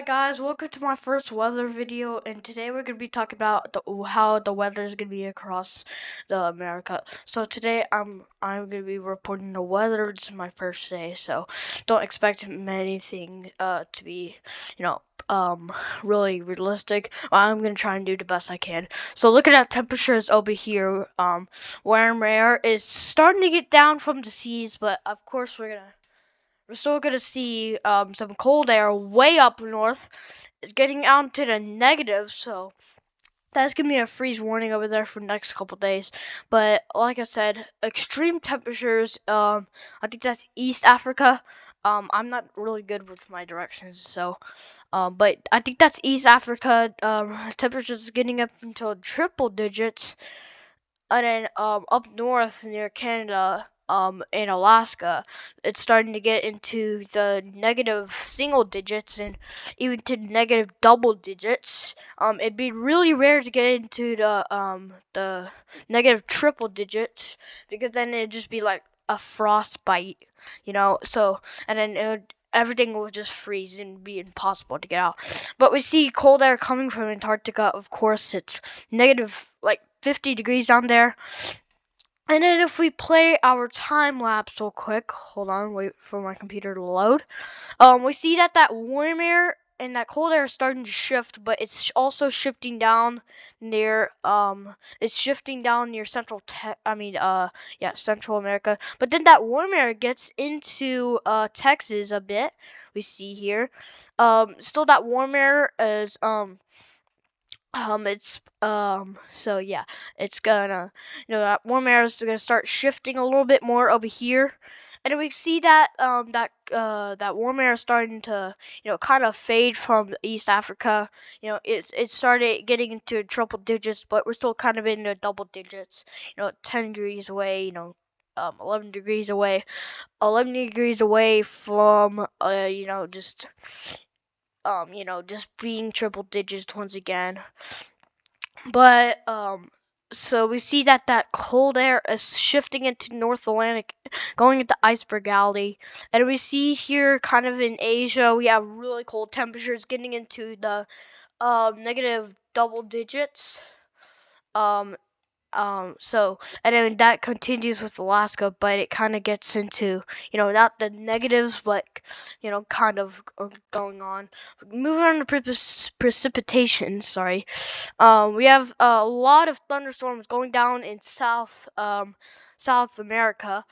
Alright guys, welcome to my first weather video, and today we're going to be talking about how the weather is going to be across the America. So today I'm going to be reporting the weather. It's my first day, so don't expect anything to be, really realistic. I'm going to try and do the best I can. So looking at temperatures over here, warm air is starting to get down from the seas, but of course we're still gonna see some cold air way up north, getting out to the negative. So that's gonna be a freeze warning over there for the next couple days. But like I said, extreme temperatures. I think that's East Africa. I'm not really good with my directions, so but I think that's East Africa. Temperatures getting up until triple digits, and then up north near Canada, in Alaska, it's starting to get into the negative single digits and even to negative double digits. It'd be really rare to get into the negative triple digits, because then it'd just be like a frostbite, So, and then everything will just freeze and be impossible to get out. But we see cold air coming from Antarctica. Of course, it's negative like 50 degrees down there. And then if we play our time lapse real quick, hold on, wait for my computer to load. We see that warm air and that cold air is starting to shift, but it's also shifting down near Central Central America. But then that warm air gets into Texas a bit. We see here. Still that warm air is so yeah, it's gonna, that warm air is gonna start shifting a little bit more over here, and then we see that that warm air is starting to, kind of fade from East Africa. It started getting into triple digits, but we're still kind of in the double digits. 10 degrees away. 11 degrees away. 11 degrees away from just being triple digits once again. But so we see that cold air is shifting into North Atlantic, going into Iceberg Alley, and we see here kind of in Asia we have really cold temperatures getting into the negative double digits. So, and then that continues with Alaska, but it kind of gets into, not the negatives, but, kind of going on. Moving on to precipitation, sorry. We have a lot of thunderstorms going down in South America.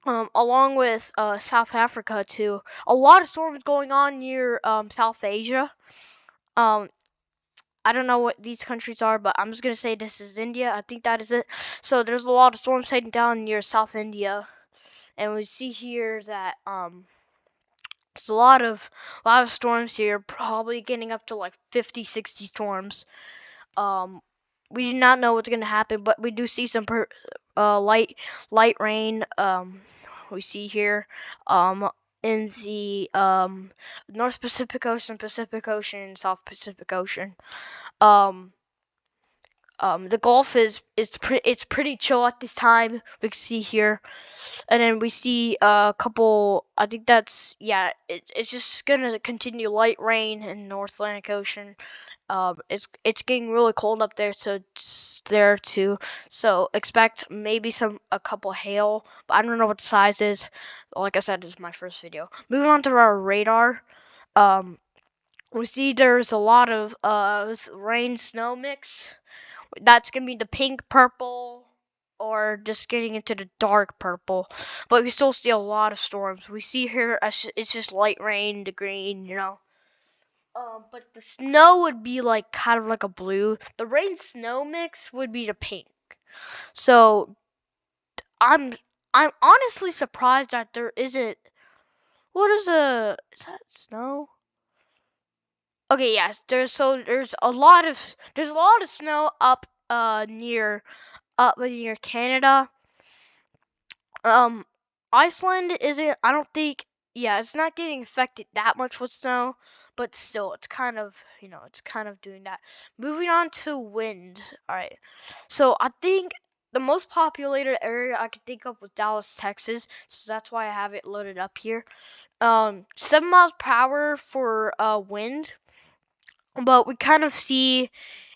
Along with South Africa too. A lot of storms going on near South Asia. I don't know what these countries are, but I'm just gonna say this is India. I think that is it. So there's a lot of storms heading down near South India, and we see here that there's a lot of storms here, probably getting up to like 50, 60 storms. We do not know what's gonna happen, but we do see some light rain. We see here in the North Pacific Ocean, Pacific Ocean, South Pacific Ocean. The Gulf is pretty chill at this time. We can see here, and then we see a couple. I think that's, yeah. It's just gonna continue light rain in North Atlantic Ocean. It's getting really cold up there, so it's there too. So expect maybe a couple hail, but I don't know what the size is. Like I said, this is my first video. Moving on to our radar. We see there's a lot of rain snow mix. That's gonna be the pink, purple, or just getting into the dark purple. But we still see a lot of storms. We see here it's just light rain, the green, but the snow would be like kind of like a blue. The rain snow mix would be the pink. So I'm honestly surprised that there isn't. Is that snow? Okay, yes. There's a lot of snow up near Canada. Iceland isn't. I don't think. Yeah, it's not getting affected that much with snow, but still, it's kind of doing that. Moving on to wind. All right. So I think the most populated area I could think of was Dallas, Texas. So that's why I have it loaded up here. 7 miles per hour for wind, but we kind of see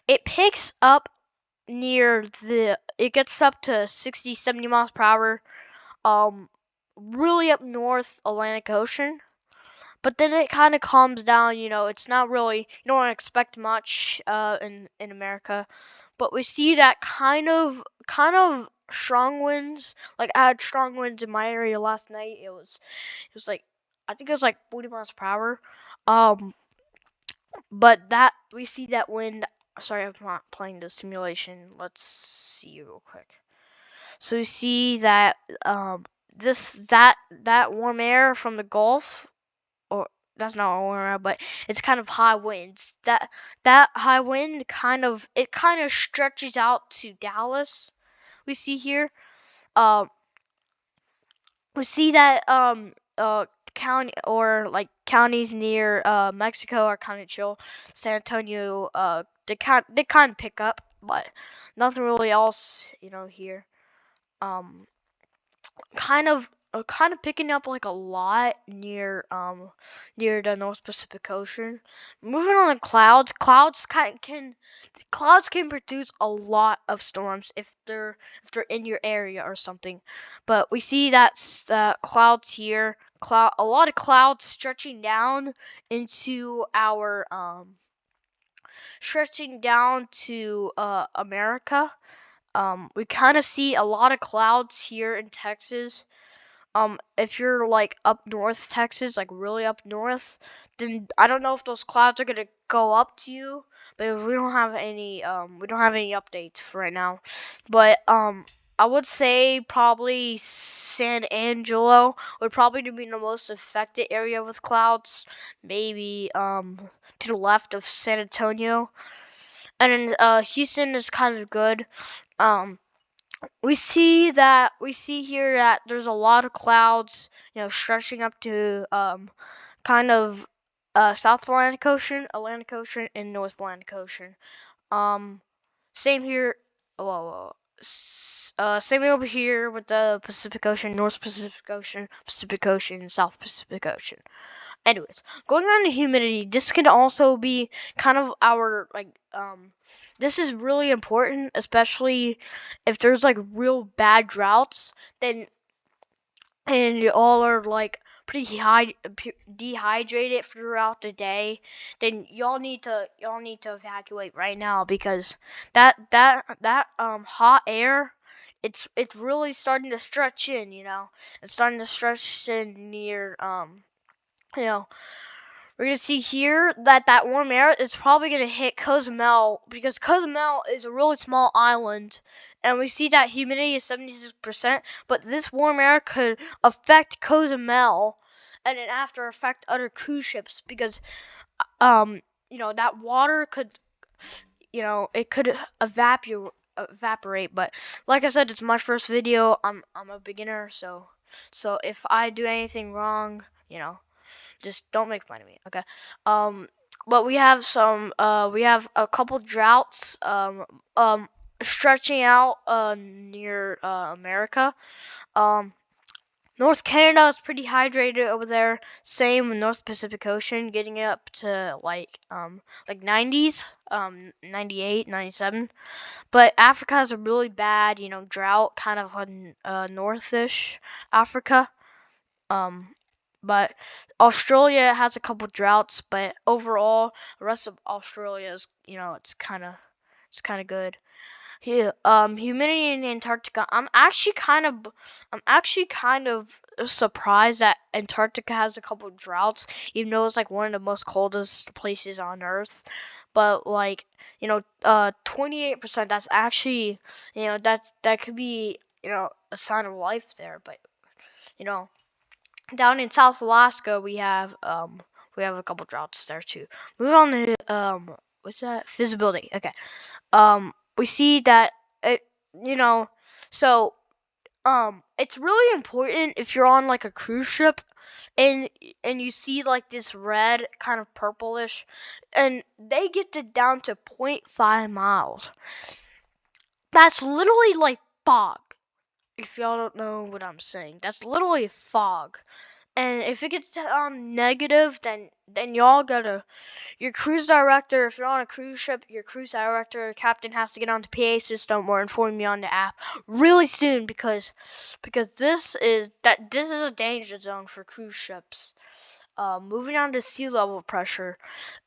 it picks up near it gets up to 60, 70 miles per hour, really up north Atlantic Ocean. But then it kind of calms down, it's not really, you don't expect much in America. But we see that kind of strong winds. Like I had strong winds in my area last night. It was like, I think it was like 40 miles per hour. But that we see that wind. Sorry, I'm not playing the simulation. Let's see real quick. So we see that that warm air from the Gulf, or that's not warm air, but it's kind of high winds. That high wind kind of stretches out to Dallas. We see here. We see that county, or like counties near Mexico are kind of chill. San Antonio, they kind of pick up, but nothing really else, here. Kind of picking up like a lot near the North Pacific Ocean. Moving on to clouds. Clouds can produce a lot of storms if they're in your area or something. But we see that clouds here, a lot of clouds stretching down into our stretching down to America. We kind of see a lot of clouds here in Texas. If you're like up north Texas, like really up north, then I don't know if those clouds are gonna go up to you, but we don't have any updates for right now. But I would say probably San Angelo would probably be the most affected area with clouds. Maybe to the left of San Antonio, and then Houston is kind of good. We see here that there's a lot of clouds, stretching up to kind of South Atlantic Ocean, and North Atlantic Ocean. Same here. Same over here with the Pacific Ocean, North Pacific Ocean, Pacific Ocean, South Pacific Ocean. Anyways, going on to humidity, this can also be kind of our this is really important, especially if there's like real bad droughts, then and you all are like pretty dehydrated throughout the day, then y'all need to evacuate right now, because that hot air, it's really starting to stretch in, it's starting to stretch in near we're going to see here that warm air is probably going to hit Cozumel, because Cozumel is a really small island, and we see that humidity is 76%, but this warm air could affect Cozumel, and then after affect other cruise ships, because that water could, it could evaporate. But like I said, it's my first video. I'm a beginner, so if I do anything wrong, just don't make fun of me, okay? But we have a couple droughts stretching out near America. North Canada is pretty hydrated over there. Same with North Pacific Ocean, getting up to like 90s, 98, 97. But Africa has a really bad, drought, kind of on northish Africa. But Australia has a couple droughts, but overall, the rest of Australia is, it's kind of good. Yeah, humidity in Antarctica. I'm actually kind of surprised that Antarctica has a couple droughts, even though it's like one of the most coldest places on Earth. But 28%. That's actually, that could be, a sign of life there. But down in South Alaska, we have a couple droughts there too. Moving on to what's that? Visibility. Okay. We see that so it's really important if you're on like a cruise ship and you see like this red kind of purplish, and they get down to 0.5 miles. That's literally like fog. If y'all don't know what I'm saying, that's literally fog. And if it gets negative, then y'all gotta, your cruise director, if you're on a cruise ship, your cruise director or captain has to get on the PA system or inform you on the app really soon, because this is a danger zone for cruise ships. Moving on to sea level pressure.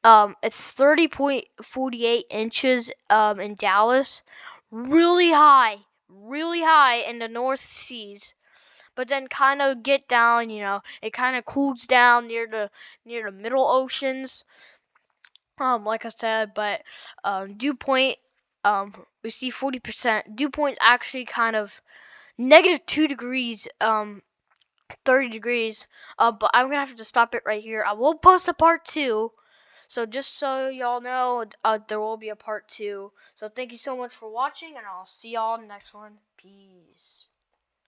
It's 30.48 inches in Dallas, really high in the North Seas. But then kind of get down, it kind of cools down near the middle oceans. Like I said, but dew point, we see 40%. Dew point actually kind of -2 degrees, 30 degrees. But I'm gonna have to stop it right here. I will post a part 2. So just so y'all know, there will be a part 2. So thank you so much for watching, and I'll see y'all in the next one. Peace.